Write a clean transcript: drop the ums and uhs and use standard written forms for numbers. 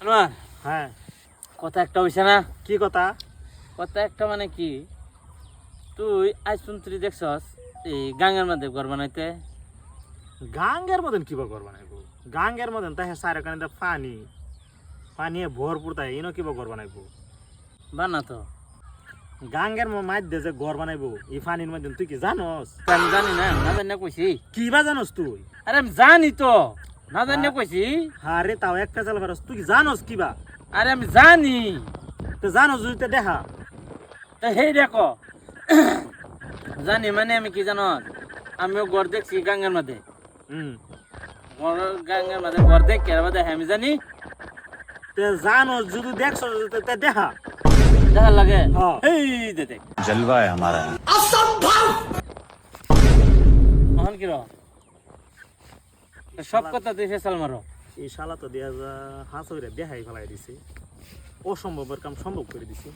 আনোয়ার, হ্যাঁ, কথা একটা হইছে না? কি কথা? কথা একটা মানে কি, তুই আজ শুনছিলি দেখছস এই গাঙ্গের মধ্যে ঘর বানাইতে? গাঙ্গের মতন কিবা ঘর বানাইবো? গাঙ্গের মতন তাই সারা কানে পানি পানি ভরপুর, তাই ইনো কিবা ঘর বানাইবো? বানা তো। গাঙ্গের মধ্যে যে ঘর বানাইবো এই পানির মধ্যে, তুই কি জানোস? আমি জানি না, না জানি না কইছি। কিবা জানোস তুই? আরে আমি জানি তো, না জানি না কইছি। আরে তাও এক পেঁচাল পারস, তুই কি জানোস কিবা? আরে আমি জানি তো জানোস যদি তো দেখা। তা হেই দেখো, জানি মানে আমি কি জানো, আমিও ঘর দেখছি গাঙ্গের মধ্যে। হুম, গাঙ্গের মধ্যে ঘর দেখি আর মধ্যে আমি জানি তো জানোস যদি দেখছ তো দেখা। দেখার লাগে। হ্যাঁ। এই দে দেখ जलवा है हमारा। এখন কি রো সব কথা তুই ফেসাল মারো। এই শালা তো দেখা হাঁস দেখাই ফেলাই দিছে, অসম্ভবের কাম সম্ভব করে দিছে।